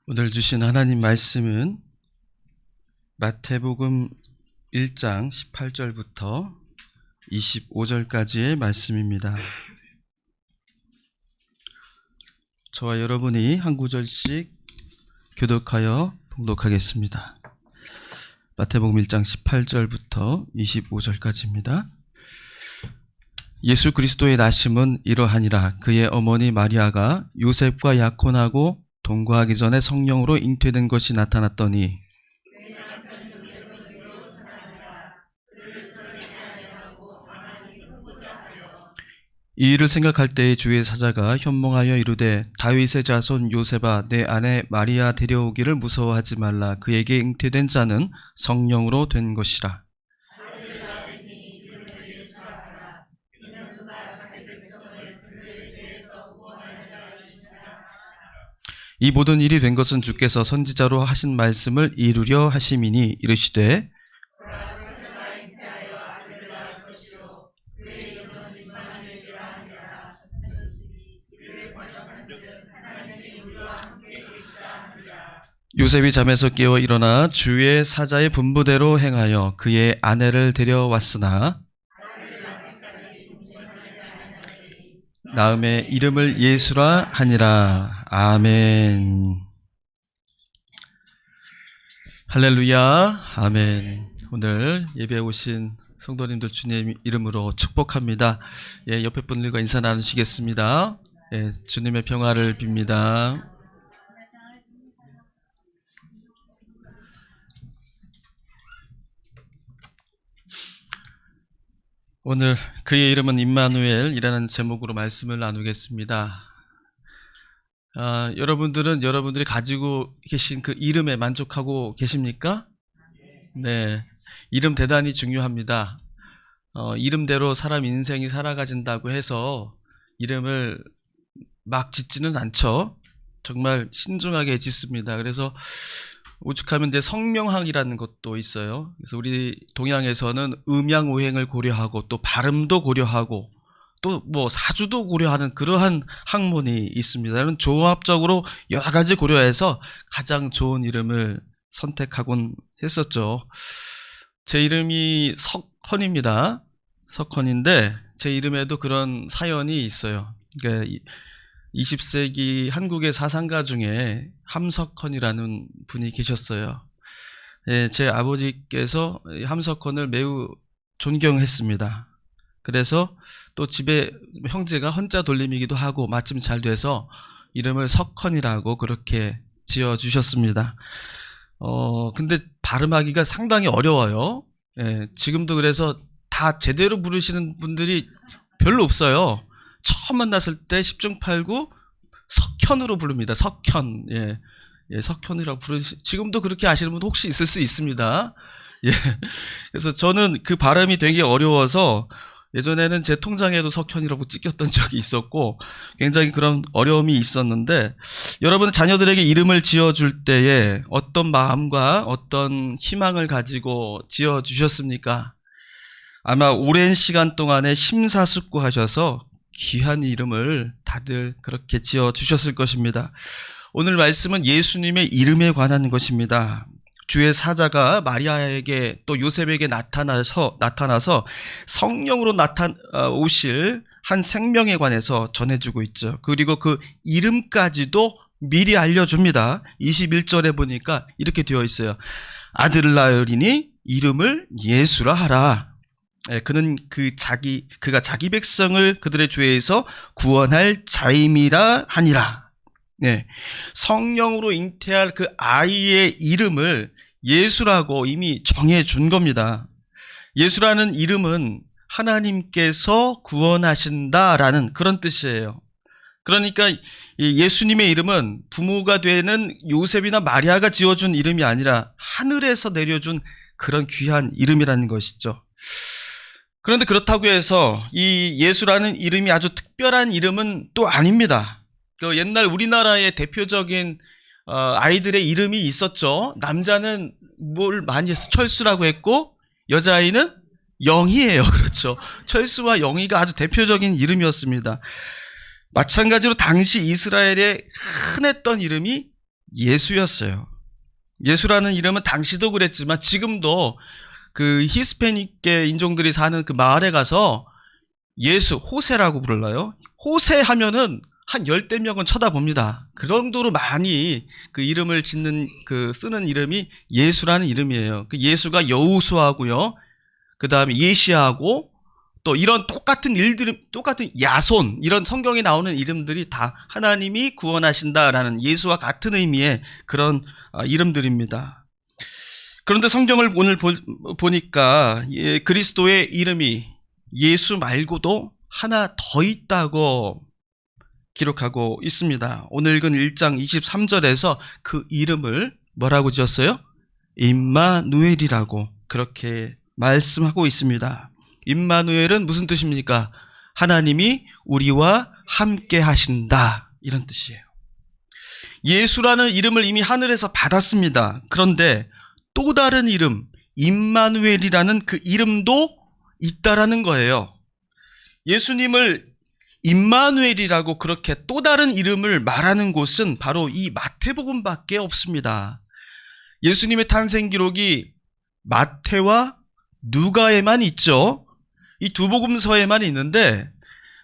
오늘 주신 하나님 말씀은 마태복음 1장 18절부터 25절까지의 말씀입니다. 저와 여러분이 한 구절씩 교독하여 봉독하겠습니다. 마태복음 1장 18절부터 25절까지입니다. 예수 그리스도의 나심은 이러하니라. 그의 어머니 마리아가 요셉과 약혼하고 동거하기 전에 성령으로 잉태된 것이 나타났더니 이 일을 생각할 때에 주의 사자가 현몽하여 이르되 다윗의 자손 요셉아 내 아내 마리아 데려오기를 무서워하지 말라. 그에게 잉태된 자는 성령으로 된 것이라. 이 모든 일이 된 것은 주께서 선지자로 하신 말씀을 이루려 하심이니 이르시되 요셉이 잠에서 깨어 일어나 주의 사자의 분부대로 행하여 그의 아내를 데려왔으나 나음의 이름을 예수라 하니라. 아멘. 할렐루야. 아멘. 오늘 예배에 오신 성도님들 주님 이름으로 축복합니다. 옆에 분들과 인사 나누시겠습니다. 주님의 평화를 빕니다. 오늘 그의 이름은 임마누엘이라는 제목으로 말씀을 나누겠습니다. 여러분들은 여러분들이 가지고 계신 그 이름에 만족하고 계십니까? 네. 이름 대단히 중요합니다. 이름대로 사람 인생이 살아가진다고 해서 이름을 막 짓지는 않죠. 정말 신중하게 짓습니다. 그래서 오죽하면 이제 성명학이라는 것도 있어요. 그래서 우리 동양에서는 음양오행을 고려하고 또 발음도 고려하고 또 뭐 사주도 고려하는 그러한 학문이 있습니다. 이런 종합적으로 여러 가지 고려해서 가장 좋은 이름을 선택하곤 했었죠. 제 이름이 석헌입니다. 석헌인데 제 이름에도 그런 사연이 있어요. 그러니까 20세기 한국의 사상가 중에 함석헌이라는 분이 계셨어요. 제 아버지께서 함석헌을 매우 존경했습니다. 그래서 또 집에 형제가 헌자 돌림이기도 하고 마침 잘 돼서 이름을 석헌이라고 그렇게 지어주셨습니다. 근데 발음하기가 상당히 어려워요. 지금도 그래서 다 제대로 부르시는 분들이 별로 없어요. 처음 만났을 때 10중 8구 석현으로 부릅니다. 석현. 석현이라고 지금도 그렇게 아시는 분 혹시 있을 수 있습니다. 그래서 저는 그 발음이 되게 어려워서 예전에는 제 통장에도 석현이라고 찍혔던 적이 있었고 굉장히 그런 어려움이 있었는데 여러분 자녀들에게 이름을 지어줄 때에 어떤 마음과 어떤 희망을 가지고 지어주셨습니까? 아마 오랜 시간 동안에 심사숙고하셔서 귀한 이름을 다들 그렇게 지어주셨을 것입니다. 오늘 말씀은 예수님의 이름에 관한 것입니다. 주의 사자가 마리아에게 또 요셉에게 나타나서 성령으로 오실 한 생명에 관해서 전해주고 있죠. 그리고 그 이름까지도 미리 알려줍니다. 21절에 보니까 이렇게 되어 있어요. 아들을 낳으리니 이름을 예수라 하라. 그는 그가 자기 백성을 그들의 죄에서 구원할 자임이라 하니라. 성령으로 잉태할 그 아이의 이름을 예수라고 이미 정해준 겁니다. 예수라는 이름은 하나님께서 구원하신다라는 그런 뜻이에요. 그러니까 예수님의 이름은 부모가 되는 요셉이나 마리아가 지어준 이름이 아니라 하늘에서 내려준 그런 귀한 이름이라는 것이죠. 그런데 그렇다고 해서 이 예수라는 이름이 아주 특별한 이름은 또 아닙니다. 그 옛날 우리나라의 대표적인 아이들의 이름이 있었죠. 남자는 뭘 많이 했어? 철수라고 했고 여자아이는 영희예요. 그렇죠. 철수와 영희가 아주 대표적인 이름이었습니다. 마찬가지로 당시 이스라엘에 흔했던 이름이 그 마을에 가서 호세라고 불러요. 호세 하면은 한 열댓 명은 쳐다봅니다. 그 정도로 많이 그 이름을 쓰는 이름이 예수라는 이름이에요. 그 예수가 여호수아고요. 그 다음에 예시야하고 또 이런 똑같은 야손, 이런 성경에 나오는 이름들이 다 하나님이 구원하신다라는 예수와 같은 의미의 그런 이름들입니다. 그런데 성경을 오늘 보니까 그리스도의 이름이 예수 말고도 하나 더 있다고 기록하고 있습니다. 오늘 읽은 1장 23절에서 그 이름을 뭐라고 지었어요? 임마누엘이라고 그렇게 말씀하고 있습니다. 임마누엘은 무슨 뜻입니까? 하나님이 우리와 함께 하신다, 이런 뜻이에요. 예수라는 이름을 이미 하늘에서 받았습니다. 그런데 또 다른 이름, 임마누엘이라는 그 이름도 있다라는 거예요. 예수님을 임마누엘이라고 그렇게 또 다른 이름을 말하는 곳은 바로 이 마태복음밖에 없습니다. 예수님의 탄생 기록이 마태와 누가에만 있죠. 이 두 복음서에만 있는데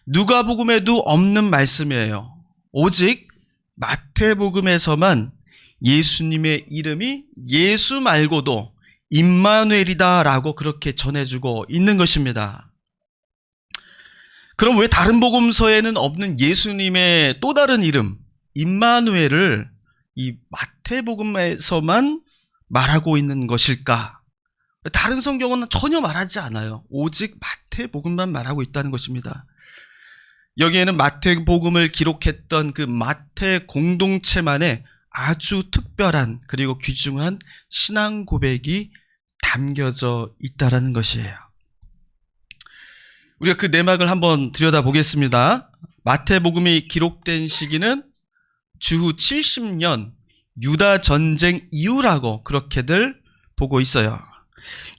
누가복음에도 없는 말씀이에요. 오직 마태복음에서만 예수님의 이름이 예수 말고도 임마누엘이다라고 그렇게 전해주고 있는 것입니다. 그럼 왜 다른 복음서에는 없는 예수님의 또 다른 이름 임마누엘을 이 마태복음에서만 말하고 있는 것일까? 다른 성경은 전혀 말하지 않아요. 오직 마태복음만 말하고 있다는 것입니다. 여기에는 마태복음을 기록했던 그 마태 공동체만의 아주 특별한 그리고 귀중한 신앙 고백이 담겨져 있다는 것이에요. 우리가 그 내막을 한번 들여다보겠습니다. 마태복음이 기록된 시기는 주후 70년 유다 전쟁 이후라고 그렇게들 보고 있어요.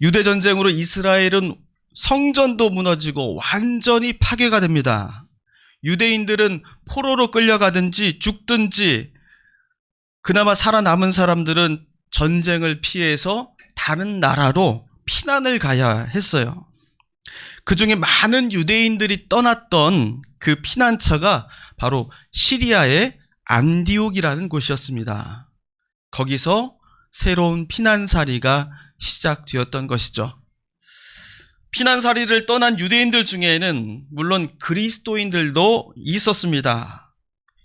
유대 전쟁으로 이스라엘은 성전도 무너지고 완전히 파괴가 됩니다. 유대인들은 포로로 끌려가든지 죽든지, 그나마 살아남은 사람들은 전쟁을 피해서 다른 나라로 피난을 가야 했어요. 그 중에 많은 유대인들이 떠났던 그 피난처가 바로 시리아의 안디옥이라는 곳이었습니다. 거기서 새로운 피난살이가 시작되었던 것이죠. 피난살이를 떠난 유대인들 중에는 물론 그리스도인들도 있었습니다.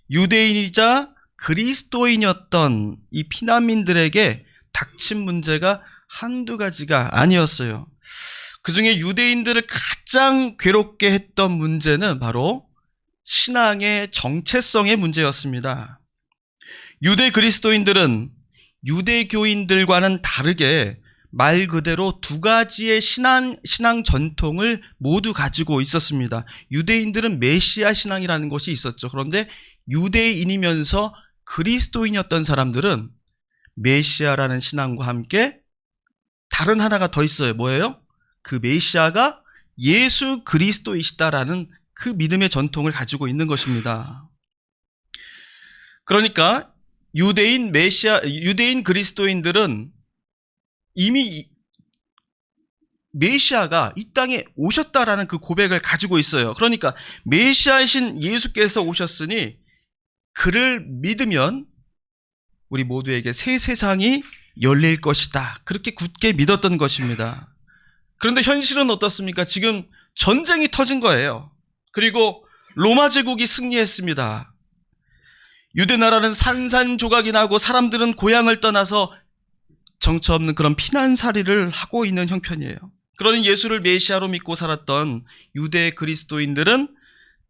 유대인이자 그리스도인이었던 이 피난민들에게 닥친 문제가 한두 가지가 아니었어요. 그 중에 유대인들을 가장 괴롭게 했던 문제는 바로 신앙의 정체성의 문제였습니다. 유대 그리스도인들은 유대교인들과는 다르게 말 그대로 두 가지의 신앙 전통을 모두 가지고 있었습니다. 유대인들은 메시아 신앙이라는 것이 있었죠. 그런데 유대인이면서 그리스도인이었던 사람들은 메시아라는 신앙과 함께 다른 하나가 더 있어요. 뭐예요? 그 메시아가 예수 그리스도이시다라는 그 믿음의 전통을 가지고 있는 것입니다. 그러니까 유대인 그리스도인들은 이미 메시아가 이 땅에 오셨다라는 그 고백을 가지고 있어요. 그러니까 메시아이신 예수께서 오셨으니 그를 믿으면 우리 모두에게 새 세상이 열릴 것이다. 그렇게 굳게 믿었던 것입니다. 그런데 현실은 어떻습니까? 지금 전쟁이 터진 거예요. 그리고 로마 제국이 승리했습니다. 유대 나라는 산산조각이 나고 사람들은 고향을 떠나서 정처 없는 그런 피난살이를 하고 있는 형편이에요. 그러니 예수를 메시아로 믿고 살았던 유대 그리스도인들은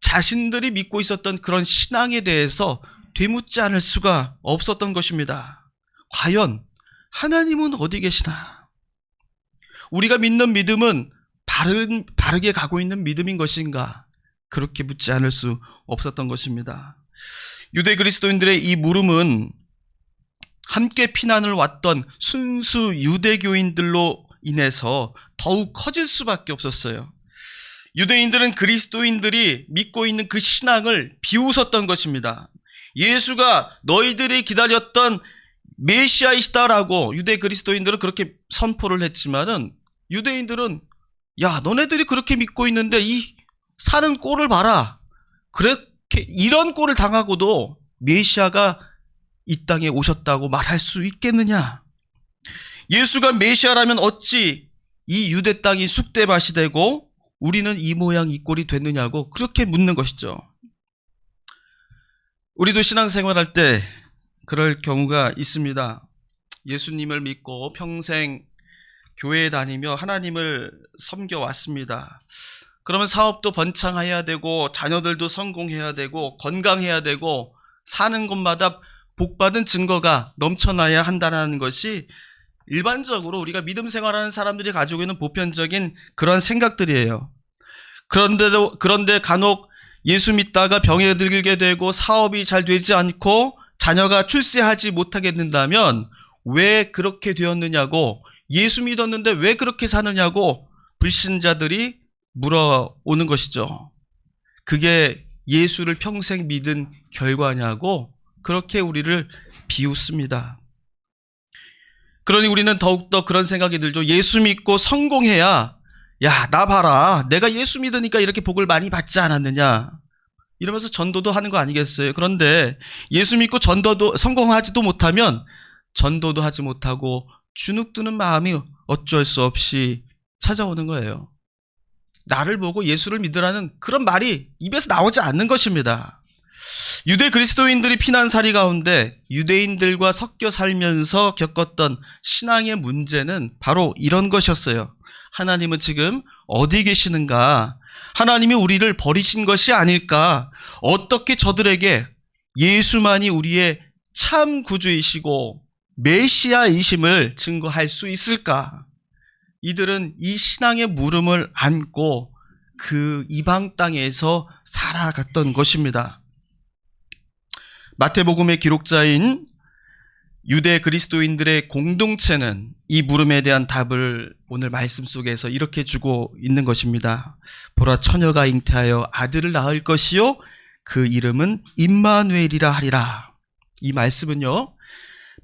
자신들이 믿고 있었던 그런 신앙에 대해서 되묻지 않을 수가 없었던 것입니다. 과연 하나님은 어디 계시나? 우리가 믿는 믿음은 바르게 가고 있는 믿음인 것인가? 그렇게 묻지 않을 수 없었던 것입니다. 유대 그리스도인들의 이 물음은 함께 피난을 왔던 순수 유대교인들로 인해서 더욱 커질 수밖에 없었어요. 유대인들은 그리스도인들이 믿고 있는 그 신앙을 비웃었던 것입니다. 예수가 너희들이 기다렸던 메시아이시다라고 유대 그리스도인들은 그렇게 선포를 했지만은 유대인들은 야, 너네들이 그렇게 믿고 있는데 이 사는 꼴을 봐라. 그렇게 이런 꼴을 당하고도 메시아가 이 땅에 오셨다고 말할 수 있겠느냐? 예수가 메시아라면 어찌 이 유대 땅이 쑥대밭이 되고 우리는 이 모양 이 꼴이 됐느냐고 그렇게 묻는 것이죠. 우리도 신앙생활할 때 그럴 경우가 있습니다. 예수님을 믿고 평생 교회에 다니며 하나님을 섬겨왔습니다. 그러면 사업도 번창해야 되고 자녀들도 성공해야 되고 건강해야 되고 사는 곳마다 복받은 증거가 넘쳐나야 한다는 것이 일반적으로 우리가 믿음 생활하는 사람들이 가지고 있는 보편적인 그런 생각들이에요. 그런데 간혹 예수 믿다가 병에 들게 되고 사업이 잘 되지 않고 자녀가 출세하지 못하게 된다면 왜 그렇게 되었느냐고, 예수 믿었는데 왜 그렇게 사느냐고 불신자들이 물어오는 것이죠. 그게 예수를 평생 믿은 결과냐고 그렇게 우리를 비웃습니다. 그러니 우리는 더욱더 그런 생각이 들죠. 예수 믿고 성공해야, 야, 나 봐라, 내가 예수 믿으니까 이렇게 복을 많이 받지 않았느냐, 이러면서 전도도 하는 거 아니겠어요? 그런데 예수 믿고 전도도 성공하지도 못하면 전도도 하지 못하고 주눅드는 마음이 어쩔 수 없이 찾아오는 거예요. 나를 보고 예수를 믿으라는 그런 말이 입에서 나오지 않는 것입니다. 유대 그리스도인들이 피난살이 가운데 유대인들과 섞여 살면서 겪었던 신앙의 문제는 바로 이런 것이었어요. 하나님은 지금 어디 계시는가? 하나님이 우리를 버리신 것이 아닐까? 어떻게 저들에게 예수만이 우리의 참 구주이시고 메시아이심을 증거할 수 있을까? 이들은 이 신앙의 물음을 안고 그 이방 땅에서 살아갔던 것입니다. 마태복음의 기록자인 유대 그리스도인들의 공동체는 이 물음에 대한 답을 오늘 말씀 속에서 이렇게 주고 있는 것입니다. 보라, 처녀가 잉태하여 아들을 낳을 것이요 그 이름은 임마누엘이라 하리라. 이 말씀은요,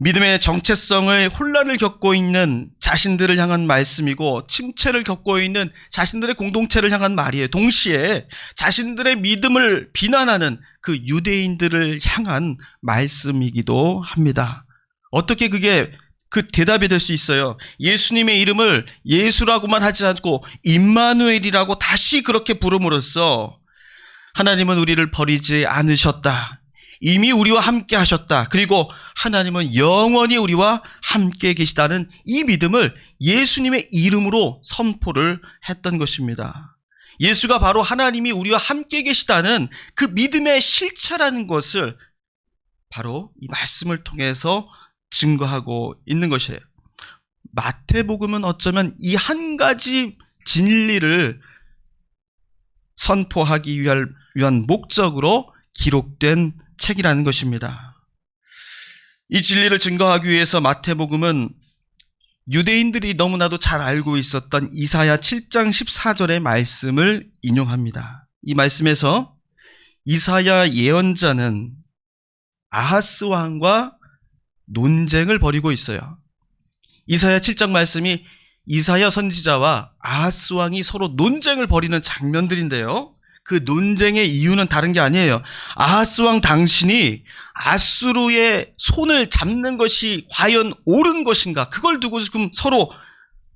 믿음의 정체성을 혼란을 겪고 있는 자신들을 향한 말씀이고 침체를 겪고 있는 자신들의 공동체를 향한 말이에요. 동시에 자신들의 믿음을 비난하는 그 유대인들을 향한 말씀이기도 합니다. 어떻게 그게 그 대답이 될 수 있어요? 예수님의 이름을 예수라고만 하지 않고 임마누엘이라고 다시 그렇게 부름으로써 하나님은 우리를 버리지 않으셨다. 이미 우리와 함께 하셨다. 그리고 하나님은 영원히 우리와 함께 계시다는 이 믿음을 예수님의 이름으로 선포를 했던 것입니다. 예수가 바로 하나님이 우리와 함께 계시다는 그 믿음의 실체라는 것을 바로 이 말씀을 통해서 증거하고 있는 것이에요. 마태복음은 어쩌면 이 한 가지 진리를 선포하기 위한 목적으로 기록된 책이라는 것입니다. 이 진리를 증거하기 위해서 마태복음은 유대인들이 너무나도 잘 알고 있었던 이사야 7장 14절의 말씀을 인용합니다. 이 말씀에서 이사야 예언자는 아하스 왕과 논쟁을 벌이고 있어요. 이사야 7장 말씀이 이사야 선지자와 아하스 왕이 서로 논쟁을 벌이는 장면들인데요. 그 논쟁의 이유는 다른 게 아니에요. 아하스 왕 당신이 아수르의 손을 잡는 것이 과연 옳은 것인가? 그걸 두고 지금 서로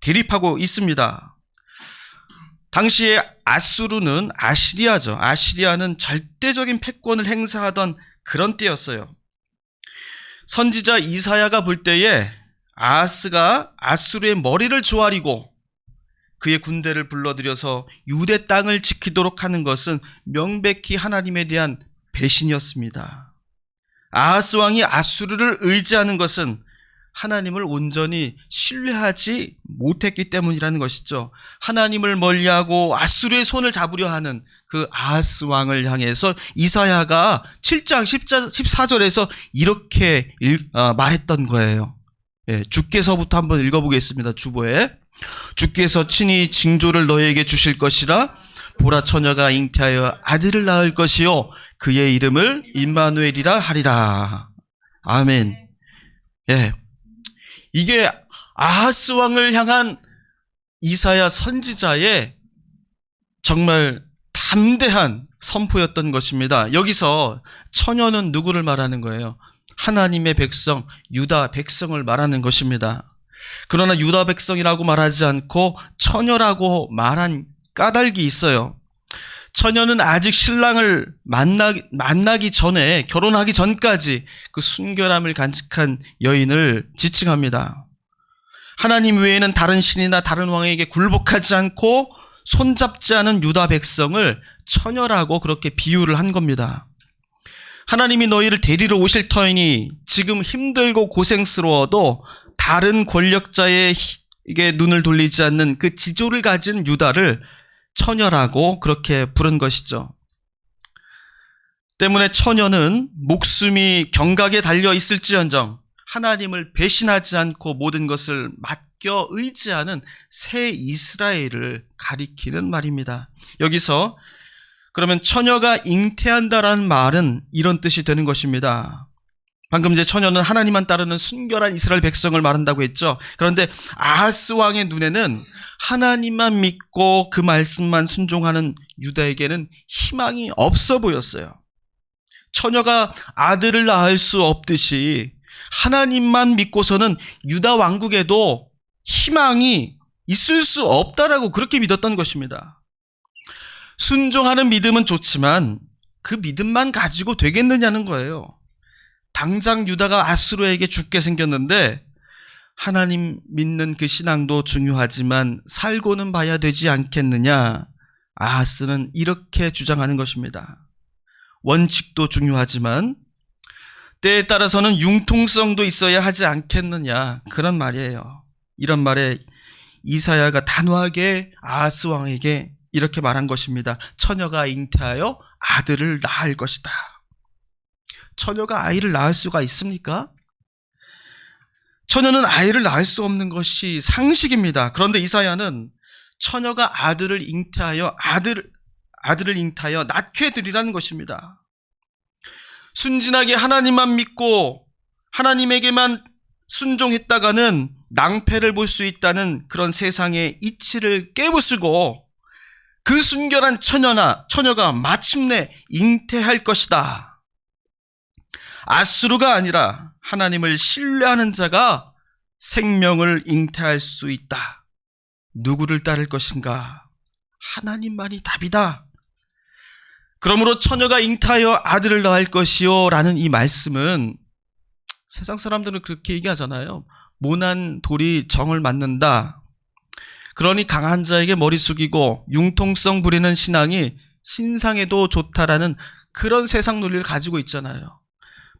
대립하고 있습니다. 당시에 아수르는 아시리아죠. 아시리아는 절대적인 패권을 행사하던 그런 때였어요. 선지자 이사야가 볼 때에 아하스가 아수르의 머리를 조아리고 그의 군대를 불러들여서 유대 땅을 지키도록 하는 것은 명백히 하나님에 대한 배신이었습니다. 아하스 왕이 아수르를 의지하는 것은 하나님을 온전히 신뢰하지 못했기 때문이라는 것이죠. 하나님을 멀리하고 아수르의 손을 잡으려 하는 그 아하스 왕을 향해서 이사야가 7장 14절에서 이렇게 말했던 거예요. 주께서부터 한번 읽어보겠습니다. 주보에. 주께서 친히 징조를 너희에게 주실 것이라. 보라 처녀가 잉태하여 아들을 낳을 것이요 그의 이름을 임마누엘이라 하리라. 아멘. 예, 이게 아하스 왕을 향한 이사야 선지자의 정말 담대한 선포였던 것입니다. 여기서 처녀는 누구를 말하는 거예요? 하나님의 백성, 유다 백성을 말하는 것입니다. 그러나 유다 백성이라고 말하지 않고 처녀라고 말한 까닭이 있어요. 처녀는 아직 신랑을 만나기 전에, 결혼하기 전까지 그 순결함을 간직한 여인을 지칭합니다. 하나님 외에는 다른 신이나 다른 왕에게 굴복하지 않고 손잡지 않은 유다 백성을 처녀라고 그렇게 비유를 한 겁니다. 하나님이 너희를 데리러 오실 터이니 지금 힘들고 고생스러워도 다른 권력자에게 눈을 돌리지 않는 그 지조를 가진 유다를 처녀라고 그렇게 부른 것이죠. 때문에 처녀는 목숨이 경각에 달려 있을지언정 하나님을 배신하지 않고 모든 것을 맡겨 의지하는 새 이스라엘을 가리키는 말입니다. 여기서 그러면 처녀가 잉태한다라는 말은 이런 뜻이 되는 것입니다. 방금 이제 처녀는 하나님만 따르는 순결한 이스라엘 백성을 말한다고 했죠. 그런데 아하스 왕의 눈에는 하나님만 믿고 그 말씀만 순종하는 유다에게는 희망이 없어 보였어요. 처녀가 아들을 낳을 수 없듯이 하나님만 믿고서는 유다 왕국에도 희망이 있을 수 없다라고 그렇게 믿었던 것입니다. 순종하는 믿음은 좋지만 그 믿음만 가지고 되겠느냐는 거예요. 당장 유다가 아수르에게 죽게 생겼는데 하나님 믿는 그 신앙도 중요하지만 살고는 봐야 되지 않겠느냐. 아하스는 이렇게 주장하는 것입니다. 원칙도 중요하지만 때에 따라서는 융통성도 있어야 하지 않겠느냐. 그런 말이에요. 이런 말에 이사야가 단호하게 아하스 왕에게 이렇게 말한 것입니다. 처녀가 잉태하여 아들을 낳을 것이다. 처녀가 아이를 낳을 수가 있습니까? 처녀는 아이를 낳을 수 없는 것이 상식입니다. 그런데 이사야는 처녀가 아들을 잉태하여 낳게 되리라는 것입니다. 순진하게 하나님만 믿고 하나님에게만 순종했다가는 낭패를 볼 수 있다는 그런 세상의 이치를 깨부수고 그 순결한 처녀가 마침내 잉태할 것이다. 아수르가 아니라 하나님을 신뢰하는 자가 생명을 잉태할 수 있다. 누구를 따를 것인가? 하나님만이 답이다. 그러므로 처녀가 잉태하여 아들을 낳을 것이요 라는 이 말씀은 세상 사람들은 그렇게 얘기하잖아요. 모난 돌이 정을 맞는다. 그러니 강한 자에게 머리 숙이고 융통성 부리는 신앙이 신상에도 좋다라는 그런 세상 논리를 가지고 있잖아요.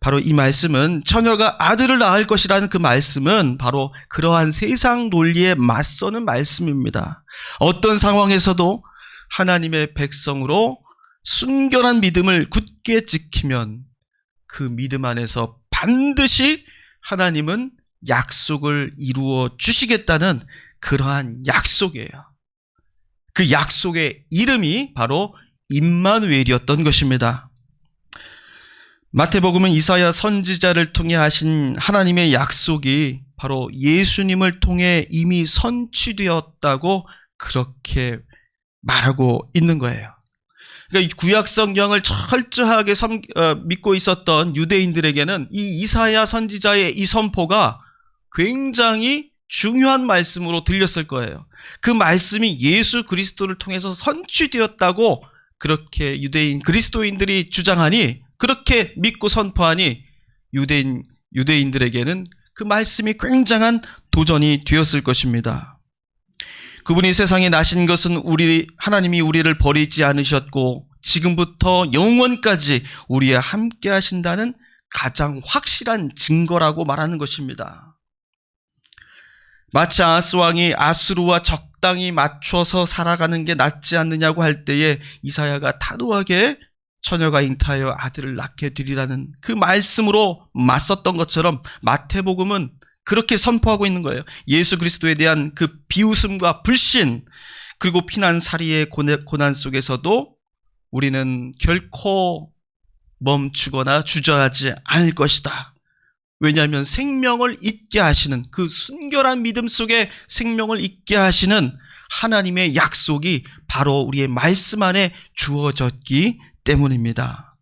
바로 이 말씀은 처녀가 아들을 낳을 것이라는 그 말씀은 바로 그러한 세상 논리에 맞서는 말씀입니다. 어떤 상황에서도 하나님의 백성으로 순결한 믿음을 굳게 지키면 그 믿음 안에서 반드시 하나님은 약속을 이루어 주시겠다는 그러한 약속이에요. 그 약속의 이름이 바로 임마누엘이었던 것입니다. 마태복음은 이사야 선지자를 통해 하신 하나님의 약속이 바로 예수님을 통해 이미 선취되었다고 그렇게 말하고 있는 거예요. 그러니까 구약 성경을 철저하게 믿고 있었던 유대인들에게는 이 이사야 선지자의 이 선포가 굉장히 중요한 말씀으로 들렸을 거예요. 그 말씀이 예수 그리스도를 통해서 선취되었다고 그렇게 그리스도인들이 주장하니, 그렇게 믿고 선포하니 유대인들에게는 그 말씀이 굉장한 도전이 되었을 것입니다. 그분이 세상에 나신 것은 하나님이 우리를 버리지 않으셨고 지금부터 영원까지 우리와 함께 하신다는 가장 확실한 증거라고 말하는 것입니다. 마치 아하스 왕이 아수르와 적당히 맞춰서 살아가는 게 낫지 않느냐고 할 때에 이사야가 단호하게 처녀가 잉태하여 아들을 낳게 되리라는 그 말씀으로 맞섰던 것처럼 마태복음은 그렇게 선포하고 있는 거예요. 예수 그리스도에 대한 그 비웃음과 불신, 그리고 피난살이의 고난 속에서도 우리는 결코 멈추거나 주저하지 않을 것이다. 왜냐하면 생명을 잇게 하시는, 그 순결한 믿음 속에 생명을 잇게 하시는 하나님의 약속이 바로 우리의 말씀 안에 주어졌기 때문입니다.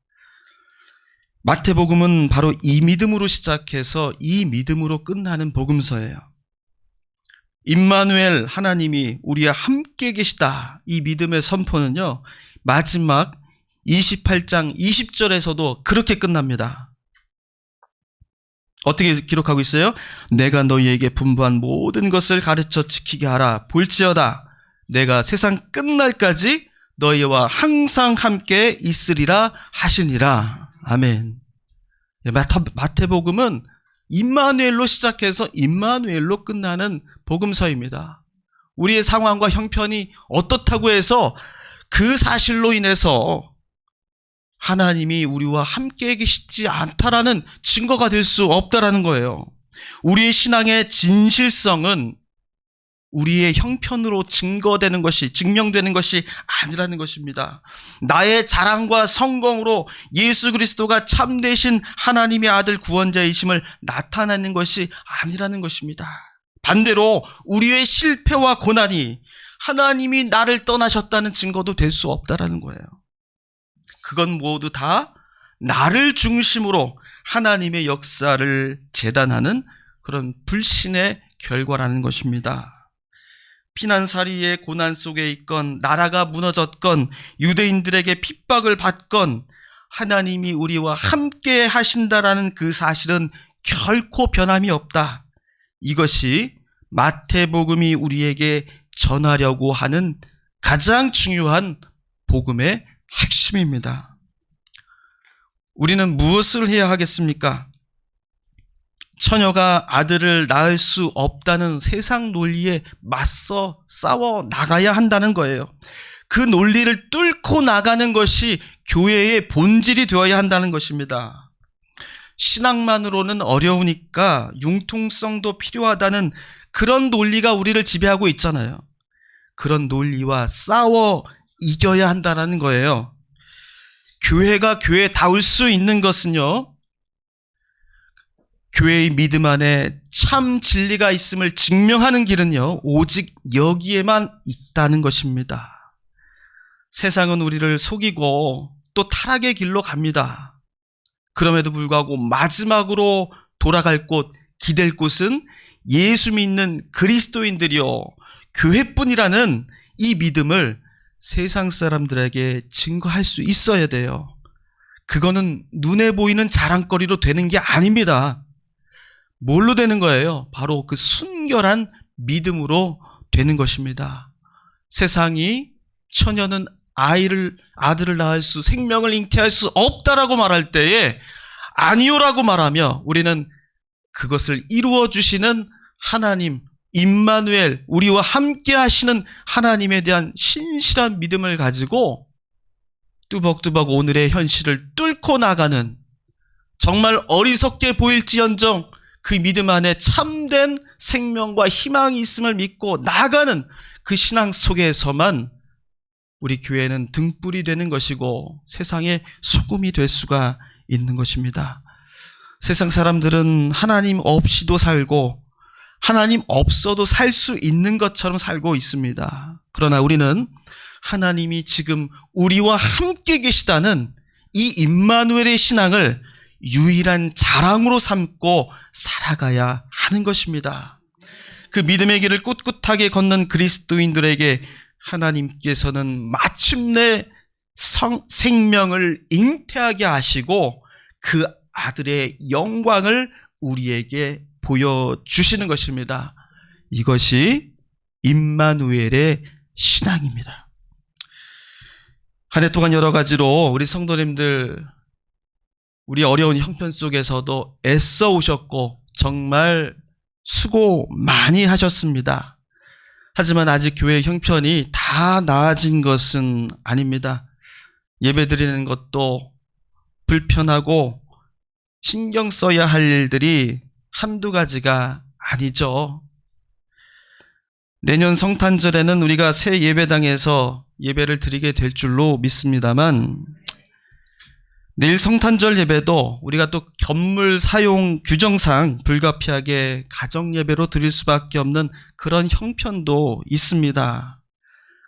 마태복음은 바로 이 믿음으로 시작해서 이 믿음으로 끝나는 복음서예요. 임마누엘, 하나님이 우리와 함께 계시다, 이 믿음의 선포는요, 마지막 28장 20절에서도 그렇게 끝납니다. 어떻게 기록하고 있어요? 내가 너희에게 분부한 모든 것을 가르쳐 지키게 하라. 볼지어다 내가 세상 끝날까지 너희와 항상 함께 있으리라 하시니라. 아멘. 마태복음은 임마누엘로 시작해서 임마누엘로 끝나는 복음서입니다. 우리의 상황과 형편이 어떻다고 해서 그 사실로 인해서 하나님이 우리와 함께 계시지 않다라는 증거가 될 수 없다라는 거예요. 우리의 신앙의 진실성은 우리의 형편으로 증명되는 것이 아니라는 것입니다. 나의 자랑과 성공으로 예수 그리스도가 참되신 하나님의 아들 구원자이심을 나타내는 것이 아니라는 것입니다. 반대로 우리의 실패와 고난이 하나님이 나를 떠나셨다는 증거도 될 수 없다라는 거예요. 그건 모두 다 나를 중심으로 하나님의 역사를 재단하는 그런 불신의 결과라는 것입니다. 피난살이의 고난 속에 있건, 나라가 무너졌건, 유대인들에게 핍박을 받건, 하나님이 우리와 함께 하신다라는 그 사실은 결코 변함이 없다. 이것이 마태복음이 우리에게 전하려고 하는 가장 중요한 복음의 핵심입니다. 우리는 무엇을 해야 하겠습니까? 처녀가 아들을 낳을 수 없다는 세상 논리에 맞서 싸워 나가야 한다는 거예요. 그 논리를 뚫고 나가는 것이 교회의 본질이 되어야 한다는 것입니다. 신앙만으로는 어려우니까 융통성도 필요하다는 그런 논리가 우리를 지배하고 있잖아요. 그런 논리와 싸워 이겨야 한다는 거예요. 교회가 교회다울 수 있는 것은요, 교회의 믿음 안에 참 진리가 있음을 증명하는 길은요, 오직 여기에만 있다는 것입니다. 세상은 우리를 속이고 또 타락의 길로 갑니다. 그럼에도 불구하고 마지막으로 돌아갈 곳, 기댈 곳은 예수 믿는 그리스도인들이요, 교회뿐이라는 이 믿음을 세상 사람들에게 증거할 수 있어야 돼요. 그거는 눈에 보이는 자랑거리로 되는 게 아닙니다. 뭘로 되는 거예요? 바로 그 순결한 믿음으로 되는 것입니다. 세상이 처녀는 아들을 낳을 수, 생명을 잉태할 수 없다라고 말할 때에 아니오라고 말하며 우리는 그것을 이루어 주시는 하나님, 임마누엘, 우리와 함께 하시는 하나님에 대한 신실한 믿음을 가지고 뚜벅뚜벅 오늘의 현실을 뚫고 나가는, 정말 어리석게 보일지언정 그 믿음 안에 참된 생명과 희망이 있음을 믿고 나가는 그 신앙 속에서만 우리 교회는 등불이 되는 것이고 세상의 소금이 될 수가 있는 것입니다. 세상 사람들은 하나님 없이도 살고 하나님 없어도 살 수 있는 것처럼 살고 있습니다. 그러나 우리는 하나님이 지금 우리와 함께 계시다는 이 임마누엘의 신앙을 유일한 자랑으로 삼고 살아가야 하는 것입니다. 그 믿음의 길을 꿋꿋하게 걷는 그리스도인들에게 하나님께서는 마침내 생명을 잉태하게 하시고 그 아들의 영광을 우리에게 보여주시는 것입니다. 이것이 임마누엘의 신앙입니다. 한 해 동안 여러 가지로 우리 성도님들, 우리 어려운 형편 속에서도 애써 오셨고 정말 수고 많이 하셨습니다. 하지만 아직 교회의 형편이 다 나아진 것은 아닙니다. 예배드리는 것도 불편하고 신경 써야 할 일들이 한두 가지가 아니죠. 내년 성탄절에는 우리가 새 예배당에서 예배를 드리게 될 줄로 믿습니다만, 내일 성탄절 예배도 우리가 또 견물 사용 규정상 불가피하게 가정 예배로 드릴 수밖에 없는 그런 형편도 있습니다.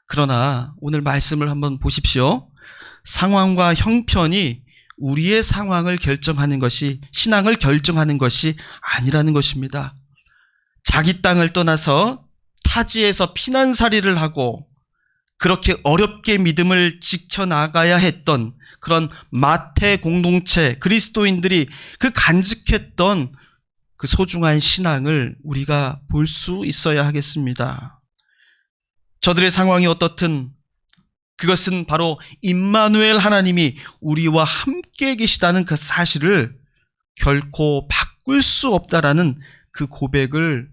그러나 오늘 말씀을 한번 보십시오. 상황과 형편이 우리의 상황을 결정하는 것이, 신앙을 결정하는 것이 아니라는 것입니다. 자기 땅을 떠나서 타지에서 피난살이를 하고 그렇게 어렵게 믿음을 지켜나가야 했던 그런 마태 공동체 그리스도인들이 그 간직했던 그 소중한 신앙을 우리가 볼 수 있어야 하겠습니다. 저들의 상황이 어떻든 그것은 바로 임마누엘 하나님이 우리와 함께 계시다는 그 사실을 결코 바꿀 수 없다라는 그 고백을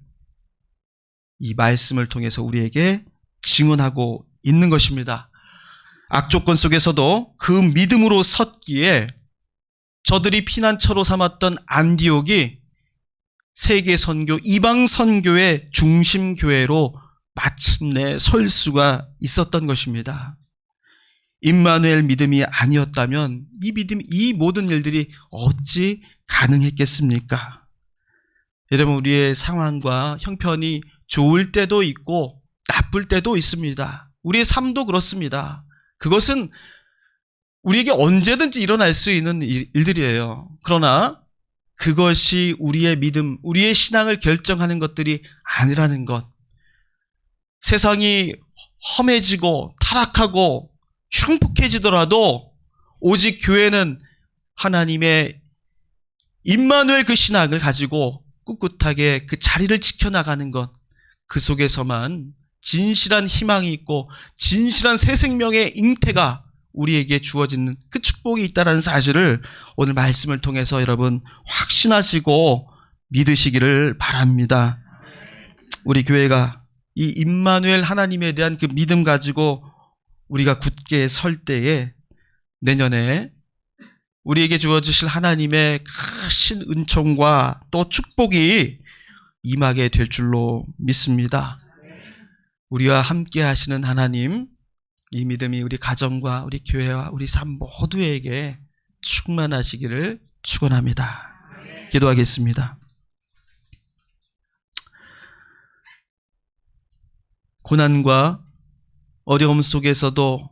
이 말씀을 통해서 우리에게 증언하고 있는 것입니다. 악조건 속에서도 그 믿음으로 섰기에 저들이 피난처로 삼았던 안디옥이 세계 선교, 이방 선교의 중심 교회로 마침내 설 수가 있었던 것입니다. 임마누엘 믿음이 아니었다면 이 모든 일들이 어찌 가능했겠습니까? 여러분, 우리의 상황과 형편이 좋을 때도 있고 나쁠 때도 있습니다. 우리의 삶도 그렇습니다. 그것은 우리에게 언제든지 일어날 수 있는 일들이에요. 그러나 그것이 우리의 믿음, 우리의 신앙을 결정하는 것들이 아니라는 것. 세상이 험해지고 타락하고 흉폭해지더라도 오직 교회는 하나님의 임마누엘 그 신앙을 가지고 꿋꿋하게 그 자리를 지켜나가는 것, 그 속에서만 진실한 희망이 있고 진실한 새 생명의 잉태가 우리에게 주어지는 그 축복이 있다는 사실을 오늘 말씀을 통해서 여러분 확신하시고 믿으시기를 바랍니다. 우리 교회가 이 임마누엘 하나님에 대한 그 믿음 가지고 우리가 굳게 설 때에 내년에 우리에게 주어지실 하나님의 크신 은총과 또 축복이 임하게 될 줄로 믿습니다. 우리와 함께 하시는 하나님, 이 믿음이 우리 가정과 우리 교회와 우리 삶 모두에게 충만하시기를 축원합니다. 기도하겠습니다. 고난과 어려움 속에서도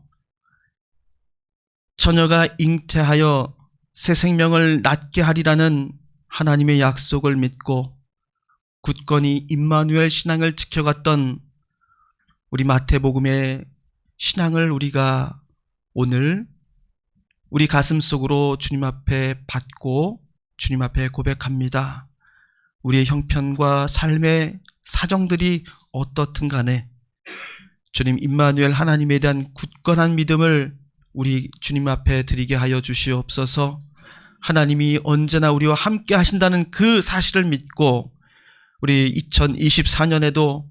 처녀가 잉태하여 새 생명을 낳게 하리라는 하나님의 약속을 믿고 굳건히 임마누엘 신앙을 지켜갔던 우리 마태복음의 신앙을 우리가 오늘 우리 가슴 속으로 주님 앞에 받고 주님 앞에 고백합니다. 우리의 형편과 삶의 사정들이 어떻든 간에 주님 임마누엘 하나님에 대한 굳건한 믿음을 우리 주님 앞에 드리게 하여 주시옵소서. 하나님이 언제나 우리와 함께 하신다는 그 사실을 믿고 우리 2024년에도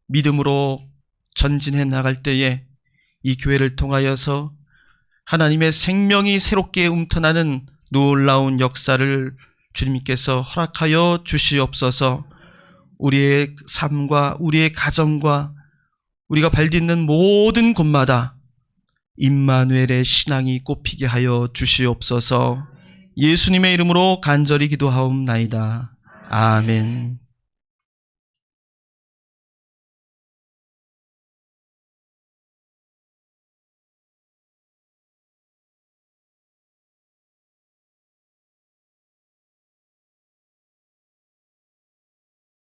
믿음으로 전진해 나갈 때에 이 교회를 통하여서 하나님의 생명이 새롭게 움터나는 놀라운 역사를 주님께서 허락하여 주시옵소서. 우리의 삶과 우리의 가정과 우리가 발딛는 모든 곳마다 임마누엘의 신앙이 꽃피게 하여 주시옵소서. 예수님의 이름으로 간절히 기도하옵나이다. 아멘.